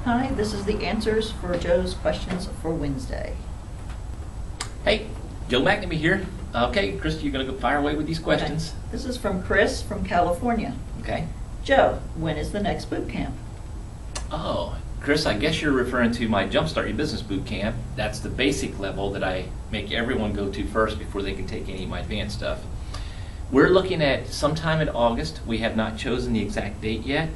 Hi, this is the answers for Joe's questions for Wednesday. Hey, Joe McNamee here. Okay, Chris, you're going to go fire away with these questions. Okay. This is from Chris from California. Okay. Joe, when is the next boot camp? Oh, Chris, I guess you're referring to my Jumpstart Your Business Boot Camp. That's the basic level that I make everyone go to first before they can take any of my advanced stuff. We're looking at sometime in August. We have not chosen the exact date yet.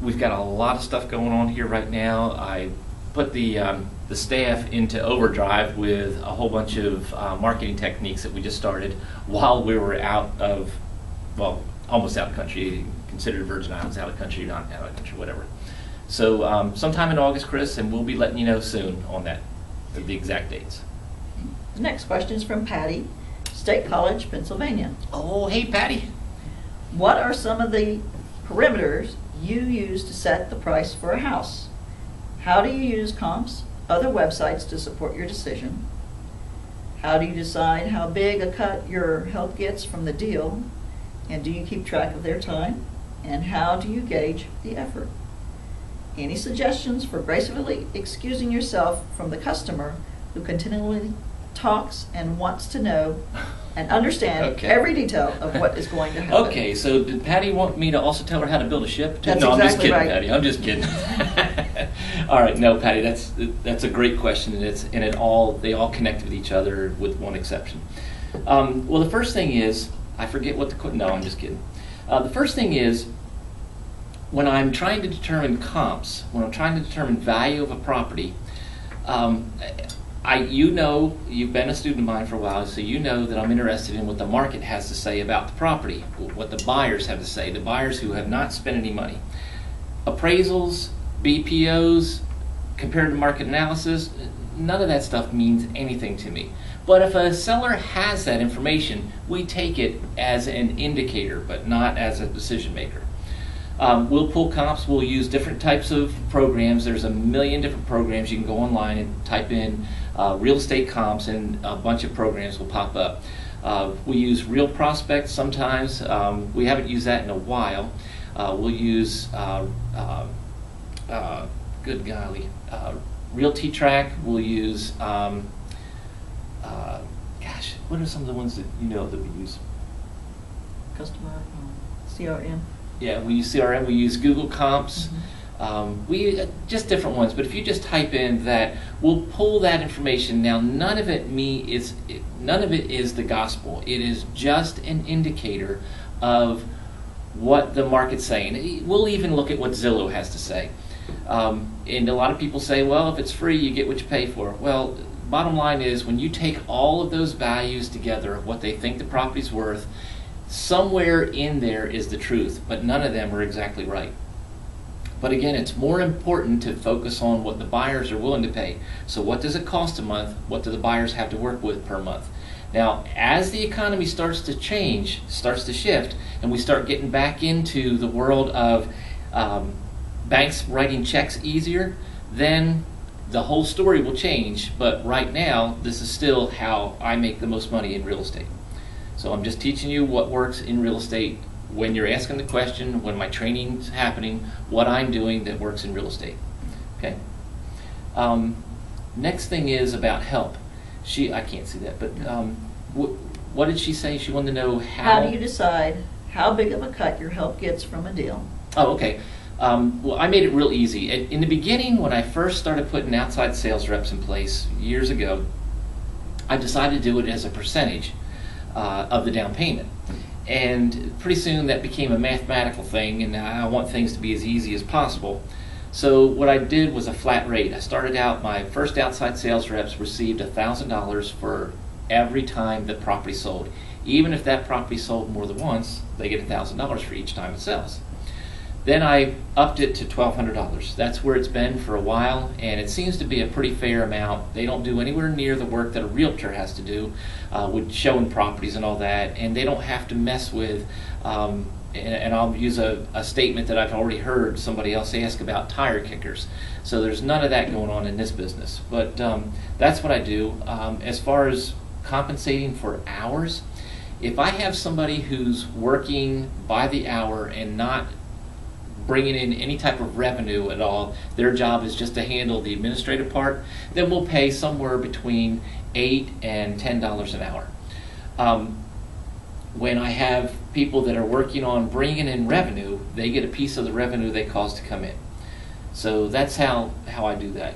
We've got a lot of stuff going on here right now. I put the staff into overdrive with a whole bunch of marketing techniques that we just started while we were out of, well, almost out of country, considered Virgin Islands out of country, not out of country, whatever. So sometime in August, Chris, and we'll be letting you know soon on that, the exact dates. The next question is from Patty, State College, Pennsylvania. Oh, hey, Patty. What are some of the parameters you use to set the price for a house? How do you use comps, other websites to support your decision? How do you decide how big a cut your help gets from the deal? And do you keep track of their time? And how do you gauge the effort? Any suggestions for gracefully excusing yourself from the customer who continually talks and wants to know and understand every detail of what is going to happen? Okay, so did Patty want me to also tell her how to build a ship? That's no, exactly I'm just kidding, right. Patty. I'm just kidding. All right, no, Patty, that's a great question, and they all connect with each other with one exception. Well, the first thing is, I forget what no, I'm just kidding. The first thing is, when I'm trying to determine comps, when I'm trying to determine value of a property, you know, you've been a student of mine for a while, so you know that I'm interested in what the market has to say about the property, what the buyers have to say, the buyers who have not spent any money. Appraisals, BPOs, comparative market analysis, none of that stuff means anything to me. But if a seller has that information, we take it as an indicator, but not as a decision maker. We'll pull comps, we'll use different types of programs. There's a million different programs. You can go online and type in real estate comps and a bunch of programs will pop up. We use Real Prospect sometimes. We haven't used that in a while. We'll use, good golly, Realty Track. We'll use, gosh, what are some of the ones that you know that we use? Customer CRM. Yeah, we use CRM, we use Google Comps, we just different ones. But if you just type in that, we'll pull that information. Now, none of it is the gospel. It is just an indicator of what the market's saying. We'll even look at what Zillow has to say. And a lot of people say, well, if it's free, you get what you pay for. Well, bottom line is, when you take all of those values together of what they think the property's worth, somewhere in there is the truth, but none of them are exactly right. But again, it's more important to focus on what the buyers are willing to pay. So what does it cost a month? What do the buyers have to work with per month? Now, as the economy starts to change, starts to shift, and we start getting back into the world of banks writing checks easier, then the whole story will change. But right now, this is still how I make the most money in real estate. So I'm just teaching you what works in real estate when you're asking the question, when my training's happening, what I'm doing that works in real estate. Okay. Next thing is about help. I can't see that, but what did she say? She wanted to know how do you decide how big of a cut your help gets from a deal? Oh, okay. Well, I made it real easy. In the beginning, when I first started putting outside sales reps in place years ago, I decided to do it as a percentage of the down payment. And pretty soon that became a mathematical thing, and I want things to be as easy as possible. So what I did was a flat rate. I started out, my first outside sales reps received $1,000 for every time the property sold. Even if that property sold more than once, they get $1,000 for each time it sells. Then I upped it to $1,200. That's where it's been for a while, and it seems to be a pretty fair amount. They don't do anywhere near the work that a realtor has to do with showing properties and all that, and they don't have to mess with, and I'll use a statement that I've already heard somebody else ask about tire kickers. So there's none of that going on in this business. But that's what I do. As far as compensating for hours, if I have somebody who's working by the hour and not bringing in any type of revenue at all. Their job is just to handle the administrative part. Then we'll pay somewhere between $8 and $10 an hour. When I have people that are working on bringing in revenue, they get a piece of the revenue they cause to come in. So that's how I do that.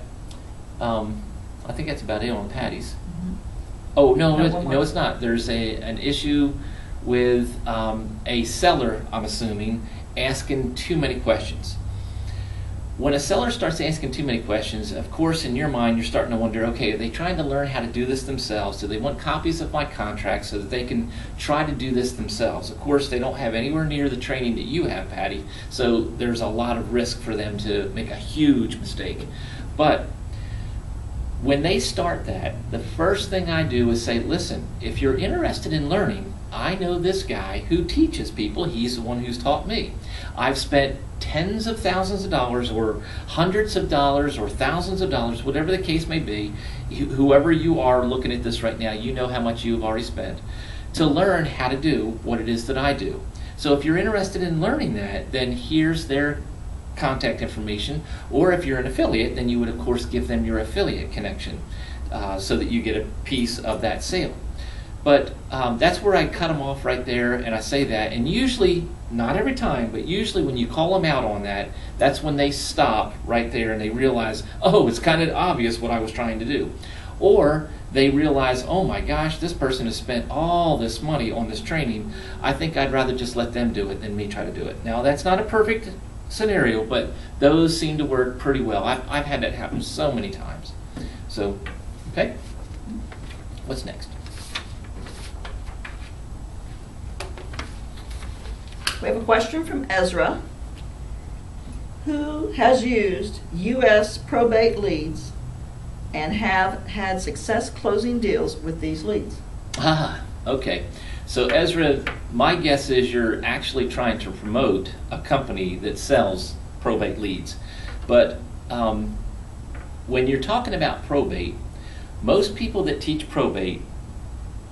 I think that's about it on Patty's. Mm-hmm. Oh, no, No, it's not. There's an issue with a seller, I'm assuming, asking too many questions. When a seller starts asking too many questions, of course, in your mind, you're starting to wonder, okay, are they trying to learn how to do this themselves? Do they want copies of my contract so that they can try to do this themselves? Of course, they don't have anywhere near the training that you have, Patty, so there's a lot of risk for them to make a huge mistake. But when they start that, the first thing I do is say, listen, if you're interested in learning, I know this guy who teaches people. He's the one who's taught me. I've spent tens of thousands of dollars or hundreds of dollars or thousands of dollars, whatever the case may be. Whoever you are looking at this right now, you know how much you've already spent to learn how to do what it is that I do. So if you're interested in learning that, then here's their contact information. Or if you're an affiliate, then you would of course give them your affiliate connection so that you get a piece of that sale. But that's where I cut them off right there, and I say that. And usually, not every time, but usually when you call them out on that, that's when they stop right there and they realize, oh, it's kind of obvious what I was trying to do. Or they realize, oh my gosh, this person has spent all this money on this training. I think I'd rather just let them do it than me try to do it. Now, that's not a perfect scenario, but those seem to work pretty well. I've had that happen so many times. So, okay, what's next? We have a question from Ezra, who has used U.S. probate leads and have had success closing deals with these leads. Ah, okay. So Ezra, my guess is you're actually trying to promote a company that sells probate leads. But when you're talking about probate, most people that teach probate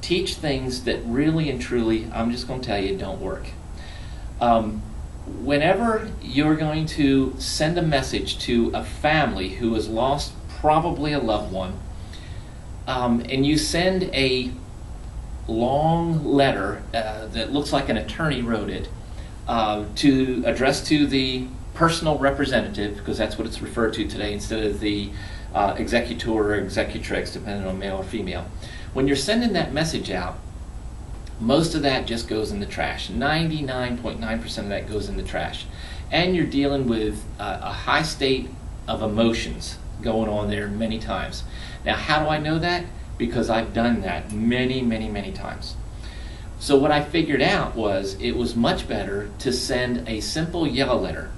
teach things that really and truly, I'm just going to tell you, don't work. Whenever you're going to send a message to a family who has lost probably a loved one, and you send a long letter that looks like an attorney wrote it to address to the personal representative, because that's what it's referred to today instead of the executor or executrix, depending on male or female. When you're sending that message out, most of that just goes in the trash. 99.9% of that goes in the trash. And you're dealing with a high state of emotions going on there many times. Now, how do I know that? Because I've done that many, many, many times. So what I figured out was it was much better to send a simple yellow letter.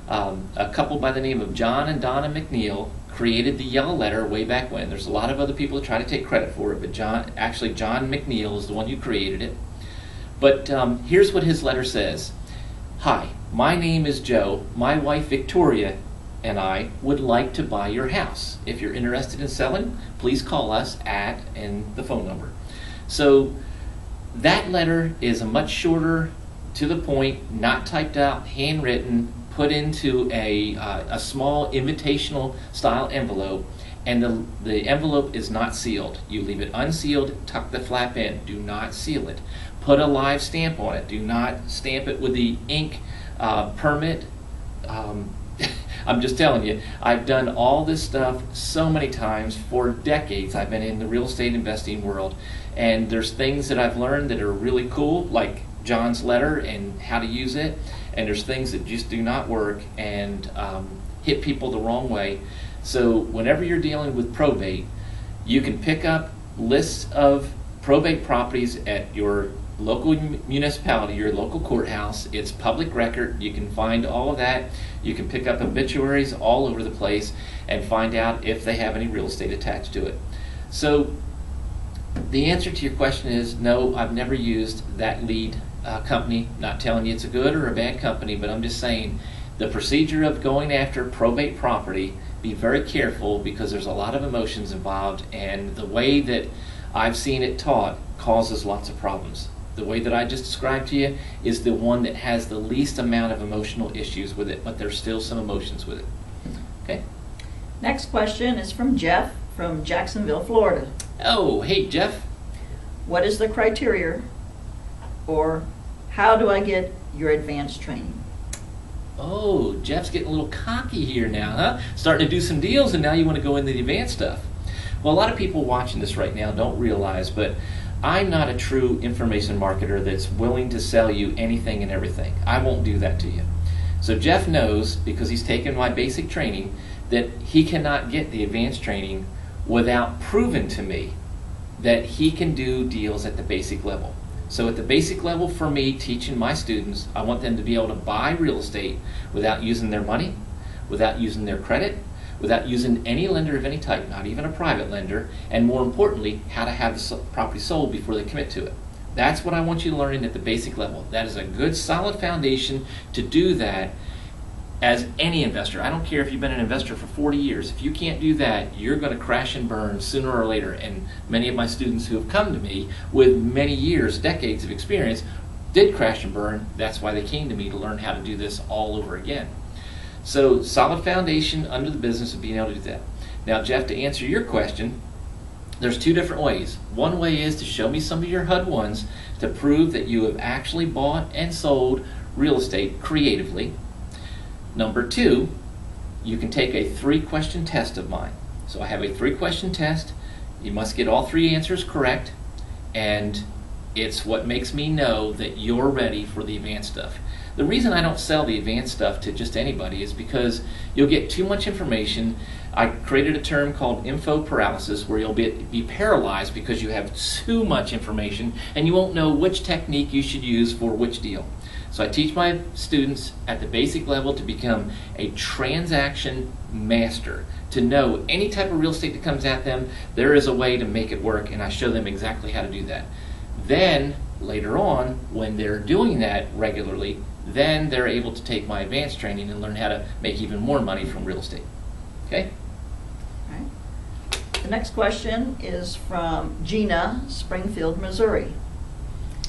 A couple by the name of John and Donna McNeil created the yellow letter way back when. There's a lot of other people that try to take credit for it, but John McNeil is the one who created it. But here's what his letter says. Hi, my name is Joe. My wife Victoria and I would like to buy your house. If you're interested in selling, please call us at, and the phone number. So that letter is a much shorter, to the point, not typed out, handwritten, put into a small invitational style envelope, and the envelope is not sealed. You leave it unsealed, tuck the flap in, do not seal it. Put a live stamp on it, do not stamp it with the ink permit. I'm just telling you, I've done all this stuff so many times for decades. I've been in the real estate investing world, and there's things that I've learned that are really cool, like John's letter and how to use it, and there's things that just do not work and hit people the wrong way. So whenever you're dealing with probate, you can pick up lists of probate properties at your local municipality, your local courthouse. It's public record. You can find all of that. You can pick up obituaries all over the place and find out if they have any real estate attached to it. So the answer to your question is no, I've never used that lead company. Not telling you it's a good or a bad company, but I'm just saying the procedure of going after probate property, be very careful, because there's a lot of emotions involved, and the way that I've seen it taught causes lots of problems. the way that I just described to you, is the one that has the least amount of emotional issues with it, but there's still some emotions with it. Okay? Next question is from Jeff from Jacksonville, Florida. Oh, hey, Jeff. What is the criteria, or how do I get your advanced training? Oh, Jeff's getting a little cocky here now, huh? Starting to do some deals, and now you want to go into the advanced stuff. Well, a lot of people watching this right now don't realize, but I'm not a true information marketer that's willing to sell you anything and everything. I won't do that to you. So Jeff knows, because he's taken my basic training, that he cannot get the advanced training without proving to me that he can do deals at the basic level. So at the basic level, for me, teaching my students, I want them to be able to buy real estate without using their money, without using their credit, without using any lender of any type, not even a private lender, and more importantly, how to have the property sold before they commit to it. That's what I want you to learn at the basic level. That is a good, solid foundation to do that as any investor. I don't care if you've been an investor for 40 years. If you can't do that, you're going to crash and burn sooner or later. And many of my students who have come to me with many years, decades of experience, did crash and burn. That's why they came to me, to learn how to do this all over again. So, solid foundation under the business of being able to do that. Now, Jeff, to answer your question, there's two different ways. One way is to show me some of your HUD-1s to prove that you have actually bought and sold real estate creatively. Number two, you can take a 3-question test of mine. So I have a 3-question test. You must get all 3 answers correct, and it's what makes me know that you're ready for the advanced stuff. The reason I don't sell the advanced stuff to just anybody is because you'll get too much information. I created a term called info paralysis, where you'll be paralyzed because you have too much information and you won't know which technique you should use for which deal. So I teach my students at the basic level to become a transaction master, to know any type of real estate that comes at them, there is a way to make it work, and I show them exactly how to do that. Then, later on, when they're doing that regularly, then they're able to take my advanced training and learn how to make even more money from real estate. Okay? All right. The next question is from Gina, Springfield, Missouri.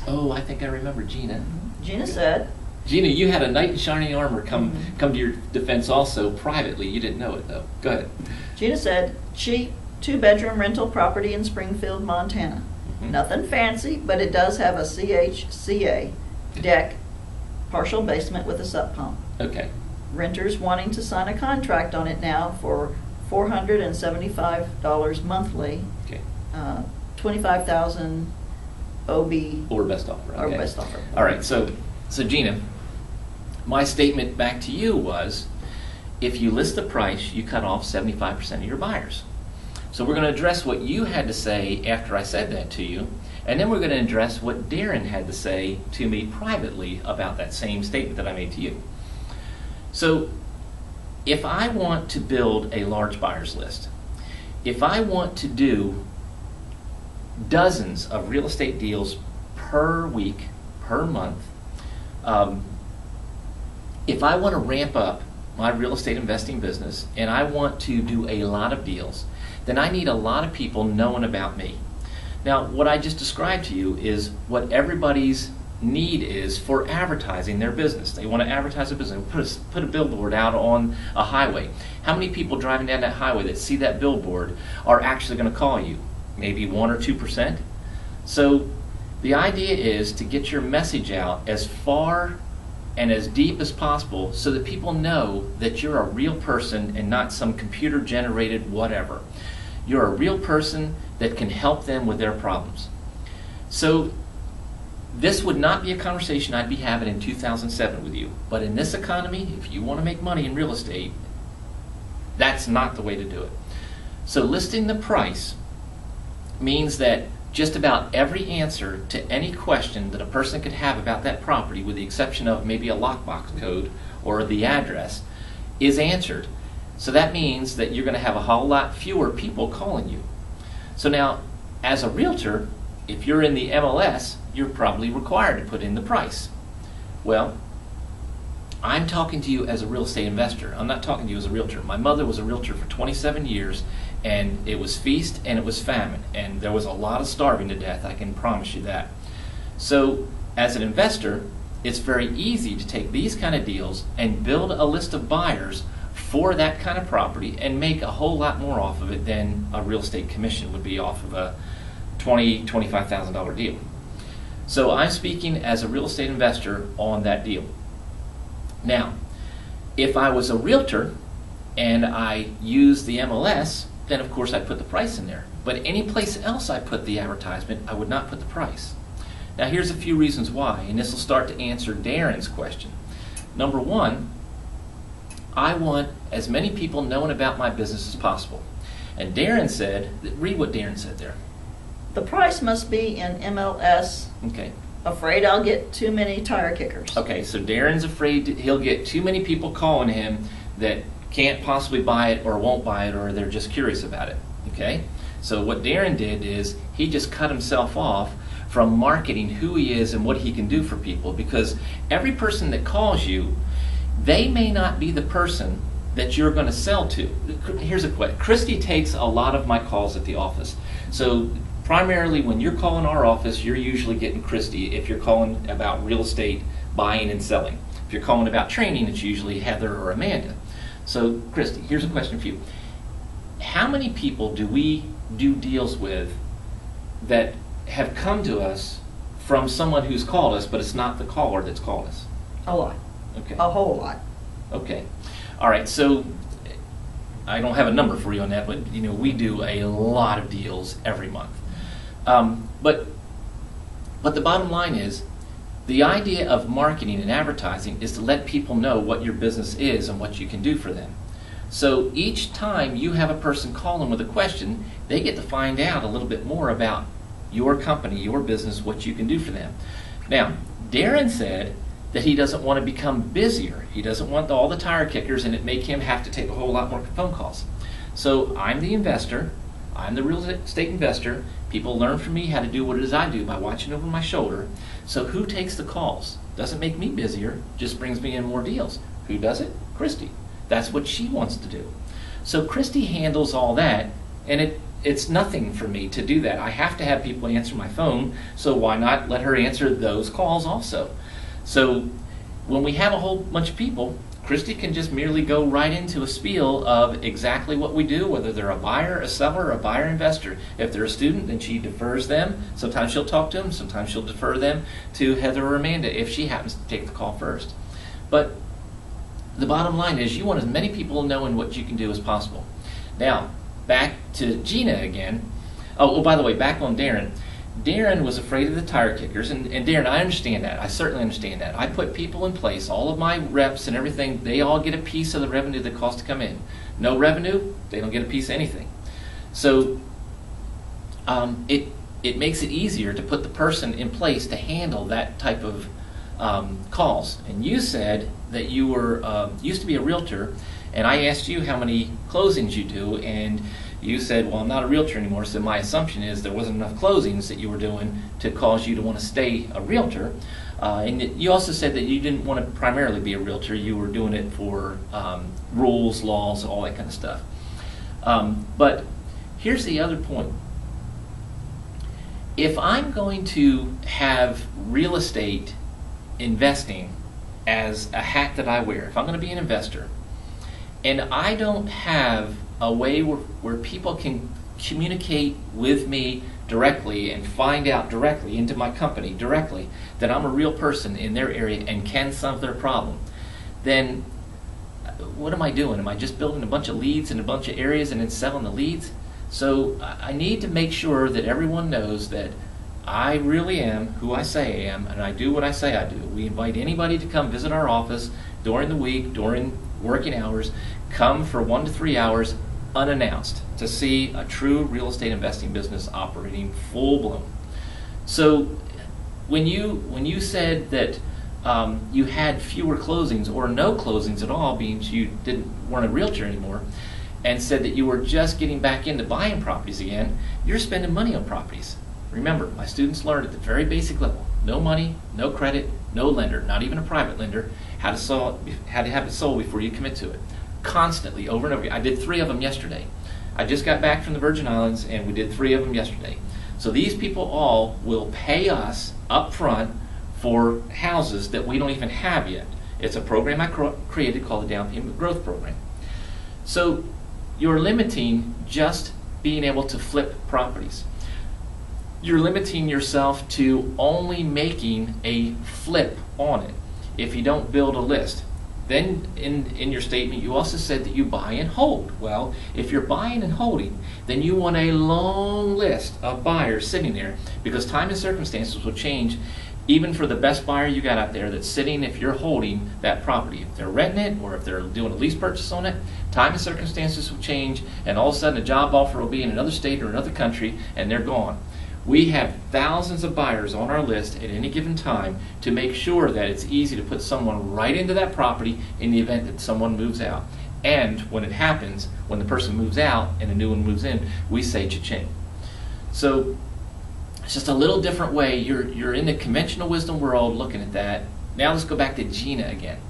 Oh, I think I remember Gina. Gina said, Gina, you had a knight in shining armor come to your defense also privately. You didn't know it, though. Go ahead. Gina said, cheap 2-bedroom rental property in Springfield, Montana. Nothing fancy, but it does have a CHCA deck, partial basement with a sub pump. Okay. Renters wanting to sign a contract on it now for $475 monthly. Okay. 25,000 OB Or best offer. or Okay. best offer. All right. So Gina, my statement back to you was, if you list the price, you cut off 75% of your buyers. So we're going to address what you had to say after I said that to you, and then we're going to address what Darren had to say to me privately about that same statement that I made to you. So if I want to build a large buyers list, if I want to do dozens of real estate deals per week, per month, if I want to ramp up my real estate investing business and I want to do a lot of deals, then I need a lot of people knowing about me. Now, what I just described to you is what everybody's need is for advertising their business. They want to advertise a business, put a billboard out on a highway. How many people driving down that highway that see that billboard are actually going to call you? Maybe 1 or 2%. So the idea is to get your message out as far and as deep as possible so that people know that you're a real person and not some computer generated whatever. You're a real person that can help them with their problems. So this would not be a conversation I'd be having in 2007 with you. But in this economy, if you want to make money in real estate, that's not the way to do it. So listing the price means that just about every answer to any question that a person could have about that property, with the exception of maybe a lockbox code or the address, is answered. So that means that you're going to have a whole lot fewer people calling you. So now, as a realtor, if you're in the MLS, you're probably required to put in the price. Well, I'm talking to you as a real estate investor. I'm not talking to you as a realtor. My mother was a realtor for 27 years, and it was feast and it was famine, and there was a lot of starving to death, I can promise you that. So as an investor, it's very easy to take these kind of deals and build a list of buyers for that kind of property and make a whole lot more off of it than a real estate commission would be off of a $25,000 deal. So I'm speaking as a real estate investor on that deal. Now, if I was a realtor and I used the MLS, then of course I'd put the price in there. But any place else I put the advertisement, I would not put the price. Now here's a few reasons why, and this will start to answer Darren's question. Number one, I want as many people knowing about my business as possible. And Darren said, read what Darren said there. The price must be in MLS. Okay. Afraid I'll get too many tire kickers. Okay, so Darren's afraid he'll get too many people calling him that can't possibly buy it or won't buy it, or they're just curious about it. Okay? So what Darren did is he just cut himself off from marketing who he is and what he can do for people, because every person that calls you, they may not be the person that you're going to sell to. Here's a question. Christy takes a lot of my calls at the office. So primarily when you're calling our office, you're usually getting Christy if you're calling about real estate buying and selling. If you're calling about training, it's usually Heather or Amanda. So Christy, here's a question for you. How many people do we do deals with that have come to us from someone who's called us, but it's not the caller that's called us? A lot. Okay. A whole lot. Okay. All right. So I don't have a number for you on that, but we do a lot of deals every month. But the bottom line is, the idea of marketing and advertising is to let people know what your business is and what you can do for them. So each time you have a person calling with a question, they get to find out a little bit more about your company, your business, what you can do for them. Now, Darren said that he doesn't want to become busier. He doesn't want all the tire kickers and it make him have to take a whole lot more phone calls. So I'm the investor. I'm the real estate investor. People learn from me how to do what it is I do by watching over my shoulder. So who takes the calls? Doesn't make me busier, just brings me in more deals. Who does it? Christy. That's what she wants to do. So Christy handles all that, and it's nothing for me to do that. I have to have people answer my phone, so why not let her answer those calls also? So when we have a whole bunch of people, Christy can just merely go right into a spiel of exactly what we do, whether they're a buyer, a seller, a buyer, investor. If they're a student, then she defers them. Sometimes she'll talk to them. Sometimes she'll defer them to Heather or Amanda if she happens to take the call first. But the bottom line is you want as many people knowing what you can do as possible. Now, back to Gina again. Oh, by the way, back on Darren. Darren was afraid of the tire kickers, and Darren, I understand that. I certainly understand that. I put people in place, all of my reps and everything, they all get a piece of the revenue that costs to come in. No revenue, they don't get a piece of anything. So it makes it easier to put the person in place to handle that type of calls. And you said that you were used to be a realtor, and I asked you how many closings you do, and you said, well, I'm not a realtor anymore, so my assumption is there wasn't enough closings that you were doing to cause you to want to stay a realtor. And you also said that you didn't want to primarily be a realtor. You were doing it for rules, laws, all that kind of stuff. But here's the other point. If I'm going to have real estate investing as a hat that I wear, if I'm going to be an investor, and I don't have a way where people can communicate with me directly and find out directly into my company directly that I'm a real person in their area and can solve their problem, then what am I doing? Am I just building a bunch of leads in a bunch of areas and then selling the leads? So I need to make sure that everyone knows that I really am who I say I am, and I do what I say I do. We invite anybody to come visit our office during the week, during working hours, come for 1 to 3 hours unannounced to see a true real estate investing business operating full blown. So when you said that you had fewer closings or no closings at all, being you weren't a realtor anymore, and said that you were just getting back into buying properties again, you're spending money on properties. Remember, my students learned at the very basic level: no money, no credit, no lender, not even a private lender, how to have it sold before you commit to it. Constantly, over and over again. I did 3 of them yesterday. I just got back from the Virgin Islands, and we did 3 of them yesterday. So these people all will pay us up front for houses that we don't even have yet. It's a program I created called the Down Payment Growth Program. So you're limiting just being able to flip properties. You're limiting yourself to only making a flip on it if you don't build a list. Then in your statement you also said that you buy and hold. Well, if you're buying and holding, then you want a long list of buyers sitting there, because time and circumstances will change even for the best buyer you got out there that's sitting if you're holding that property. If they're renting it or if they're doing a lease purchase on it, time and circumstances will change, and all of a sudden a job offer will be in another state or another country and they're gone. We have thousands of buyers on our list at any given time to make sure that it's easy to put someone right into that property in the event that someone moves out. And when it happens, when the person moves out and a new one moves in, we say cha-ching. So it's just a little different way. You're in the conventional wisdom world looking at that. Now let's go back to Gina again.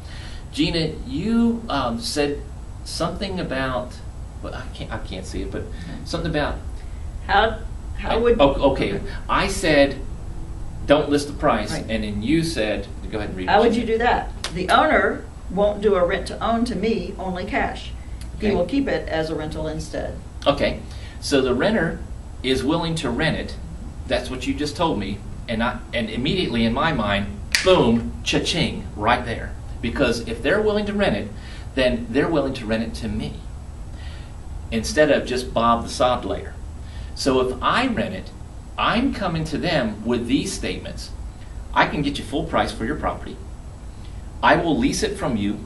Gina, you said something about, well, I can't see it, but something about how would... Okay. I said, don't list the price, right. And then you said, go ahead and read it. How would you do that? The owner won't do a rent to own to me, only cash. Okay. He will keep it as a rental instead. Okay, so the renter is willing to rent it. That's what you just told me, and immediately in my mind, boom, cha-ching, right there. Because if they're willing to rent it, then they're willing to rent it to me instead of just Bob the sod layer. So if I rent it, I'm coming to them with these statements. I can get you full price for your property. I will lease it from you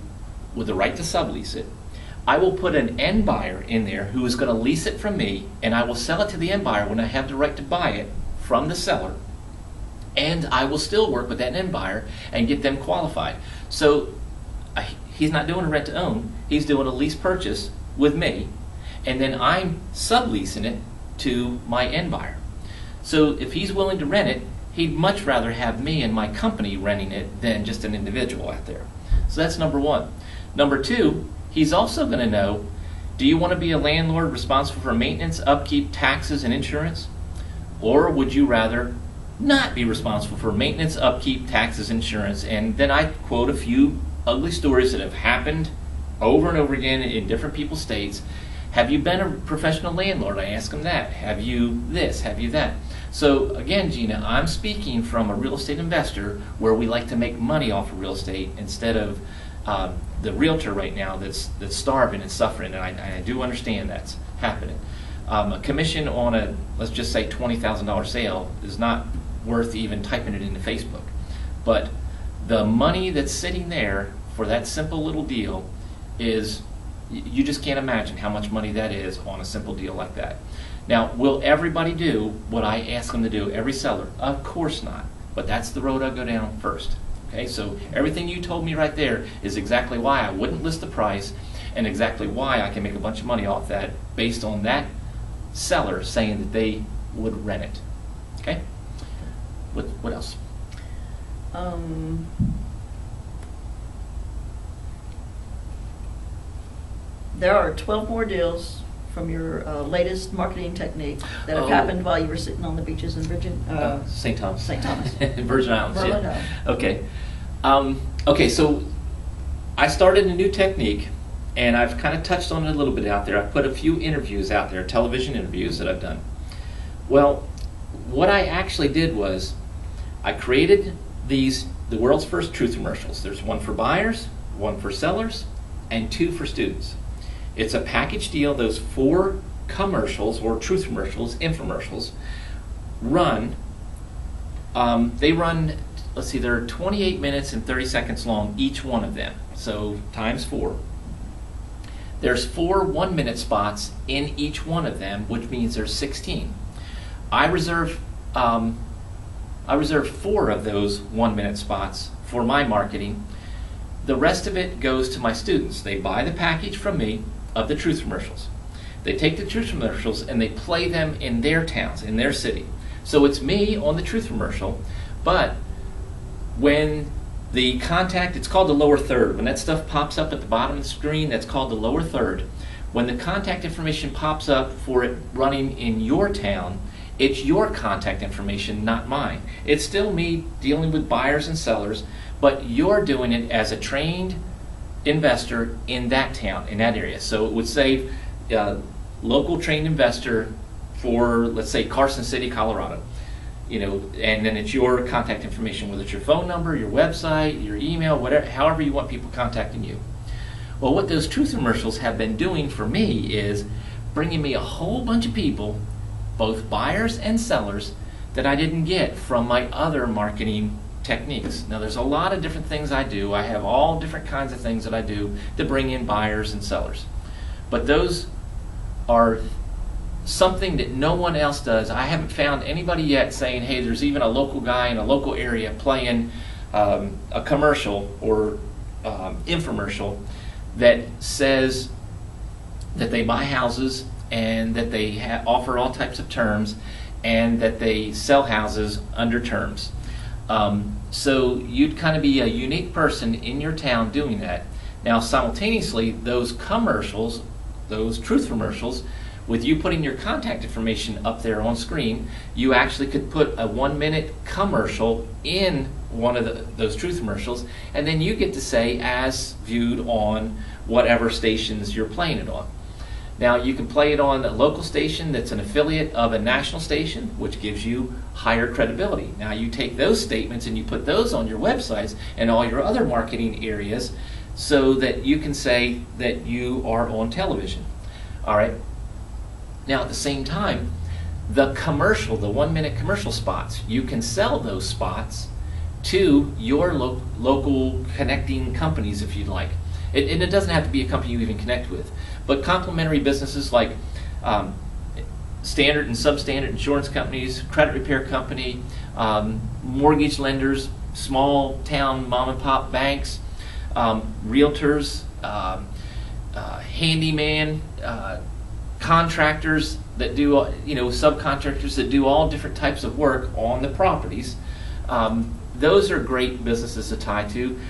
with the right to sublease it. I will put an end buyer in there who is going to lease it from me, and I will sell it to the end buyer when I have the right to buy it from the seller. And I will still work with that end buyer and get them qualified. So he's not doing a rent to own, he's doing a lease purchase with me, and then I'm subleasing it to my end buyer. So if he's willing to rent it, he'd much rather have me and my company renting it than just an individual out there. So that's number one. Number two, he's also going to know, do you want to be a landlord responsible for maintenance, upkeep, taxes, and insurance? Or would you rather not be responsible for maintenance, upkeep, taxes, insurance? And then I quote a few ugly stories that have happened over and over again in different people's states. Have you been a professional landlord? I ask them that. Have you this? Have you that? So again, Gina, I'm speaking from a real estate investor where we like to make money off of real estate instead of the realtor right now that's starving and suffering, and I do understand that's happening. A commission on a, let's just say, $20,000 sale is not worth even typing it into Facebook. But the money that's sitting there for that simple little deal is, you just can't imagine how much money that is on a simple deal like that. Now, will everybody do what I ask them to do, every seller? Of course not. But that's the road I go down first. Okay, so everything you told me right there is exactly why I wouldn't list the price and exactly why I can make a bunch of money off that based on that seller saying that they would rent it. Okay? What else? There are 12 more deals from your latest marketing technique that have happened while you were sitting on the beaches in St. Thomas. St. Thomas. Virgin Islands, Virgin yeah. Islands. Okay. Okay, so I started a new technique, and I've kind of touched on it a little bit out there. I've put a few interviews out there, television interviews that I've done. Well, what I actually did was I created the world's first truth commercials. There's one for buyers, one for sellers, and two for students. It's a package deal. Those 4 commercials, or truth commercials, infomercials, they run, let's see, they're 28 minutes and 30 seconds long, each one of them. So times 4. There's 4 1-minute spots in each one of them, which means there's 16. I reserve 4 of those 1-minute spots for my marketing. The rest of it goes to my students. They buy the package from me of the truth commercials. They take the truth commercials and they play them in their towns, in their city. So it's me on the truth commercial, but when the contact, it's called the lower third. When that stuff pops up at the bottom of the screen, that's called the lower third. When the contact information pops up for it running in your town, It's your contact information, not mine. It's still me dealing with buyers and sellers, but you're doing it as a trained investor in that town, in that area. So it would say local trained investor for, let's say, Carson City, Colorado. And then it's your contact information, whether it's your phone number, your website, your email, whatever, however you want people contacting you. Well, what those truth commercials have been doing for me is bringing me a whole bunch of people, both buyers and sellers, that I didn't get from my other marketing techniques. Now, there's a lot of different things I do. I have all different kinds of things that I do to bring in buyers and sellers. But those are something that no one else does. I haven't found anybody yet saying, hey, there's even a local guy in a local area playing a commercial or infomercial that says that they buy houses and that they offer all types of terms and that they sell houses under terms. So you'd kind of be a unique person in your town doing that. Now, simultaneously, those commercials, those truth commercials, with you putting your contact information up there on screen, you actually could put a 1-minute commercial in one of those truth commercials, and then you get to say as viewed on whatever stations you're playing it on. Now, you can play it on a local station that's an affiliate of a national station, which gives you higher credibility. Now, you take those statements and you put those on your websites and all your other marketing areas so that you can say that you are on television. All right. Now, at the same time, the commercial, the 1-minute commercial spots, you can sell those spots to your local connecting companies if you'd like. And it doesn't have to be a company you even connect with, but complementary businesses like standard and substandard insurance companies, credit repair company, mortgage lenders, small town mom and pop banks, realtors, handyman, contractors that do, subcontractors that do all different types of work on the properties. Those are great businesses to tie to.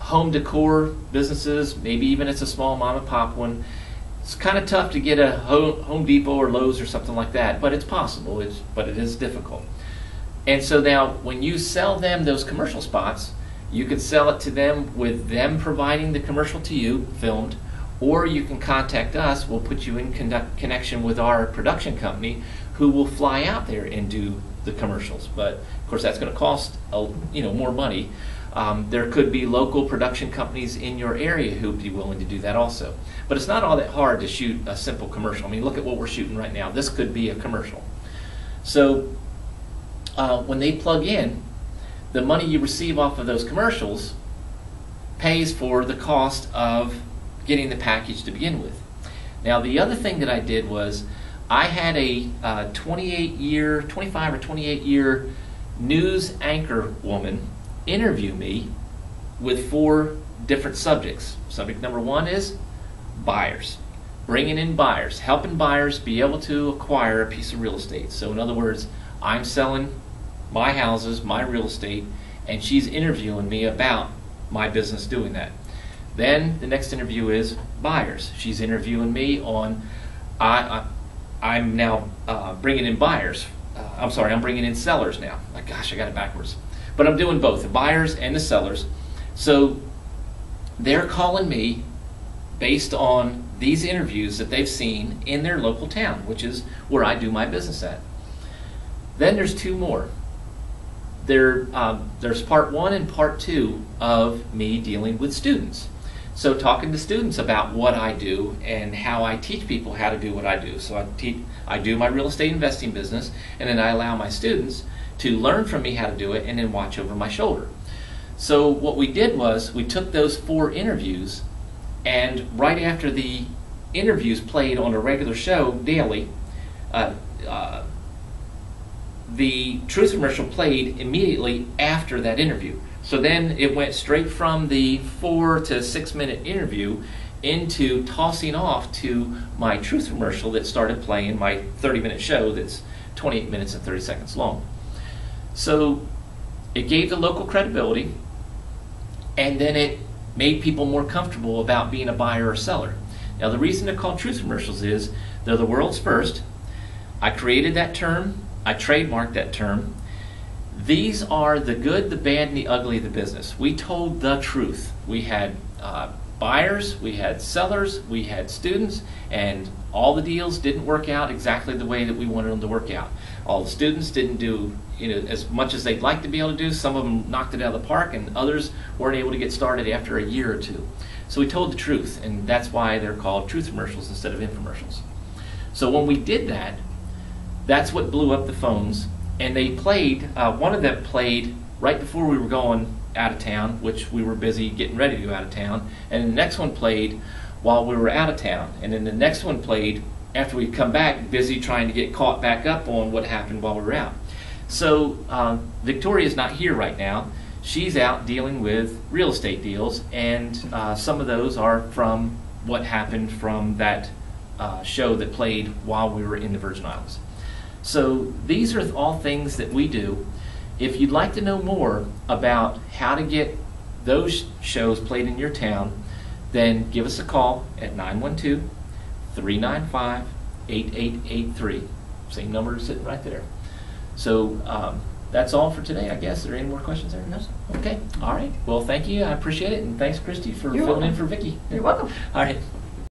Home decor businesses, maybe even it's a small mom and pop one. It's kind of tough to get a Home Depot or Lowe's or something like that, but it's possible, but it is difficult. And so now when you sell them those commercial spots, you can sell it to them with them providing the commercial to you, filmed, or you can contact us. We'll put you in connection with our production company who will fly out there and do the commercials. But of course that's going to cost more money. There could be local production companies in your area who would be willing to do that also. But it's not all that hard to shoot a simple commercial. I mean, look at what we're shooting right now. This could be a commercial. So when they plug in, the money you receive off of those commercials pays for the cost of getting the package to begin with. Now, the other thing that I did was I had a 25 or 28 year news anchor woman interview me with 4 different subjects. Subject number 1 is buyers, bringing in buyers, helping buyers be able to acquire a piece of real estate. So in other words, I'm selling my houses, my real estate, and she's interviewing me about my business doing that. Then the next interview is buyers. She's interviewing me on, I'm now bringing in buyers. I'm bringing in sellers now. My gosh, I got it backwards. But I'm doing both, the buyers and the sellers. So they're calling me based on these interviews that they've seen in their local town, which is where I do my business at. Then there's 2 more. There's part 1 and part 2 of me dealing with students. So talking to students about what I do and how I teach people how to do what I do. So I do my real estate investing business, and then I allow my students to learn from me how to do it and then watch over my shoulder. So what we did was we took those 4 interviews, and right after the interviews played on a regular show daily, the truth commercial played immediately after that interview. So then it went straight from the 4 to 6 minute interview into tossing off to my truth commercial that started playing my 30-minute show that's 28 minutes and 30 seconds long. So it gave the local credibility, and then it made people more comfortable about being a buyer or seller. Now, the reason they're called truth commercials is they're the world's first. I created that term. I trademarked that term. These are the good, the bad, and the ugly of the business. We told the truth. We had buyers, we had sellers, we had students, and all the deals didn't work out exactly the way that we wanted them to work out. All the students didn't do as much as they'd like to be able to do. Some of them knocked it out of the park, and others weren't able to get started after a year or two. So we told the truth, and that's why they're called truth commercials instead of infomercials. So when we did that, that's what blew up the phones. And they played, one of them played right before we were going out of town, which we were busy getting ready to go out of town. And the next one played while we were out of town. And then the next one played after we'd come back, busy trying to get caught back up on what happened while we were out. So Victoria's not here right now. She's out dealing with real estate deals, and some of those are from what happened from that show that played while we were in the Virgin Islands. So these are all things that we do. If you'd like to know more about how to get those shows played in your town, then give us a call at 912-395-8883. Same number sitting right there. So that's all for today, I guess. Are there any more questions there? No, sir. Okay. All right. Well, thank you. I appreciate it. And thanks, Christy, for You're filling in welcome. for Vicki. You're welcome. All right.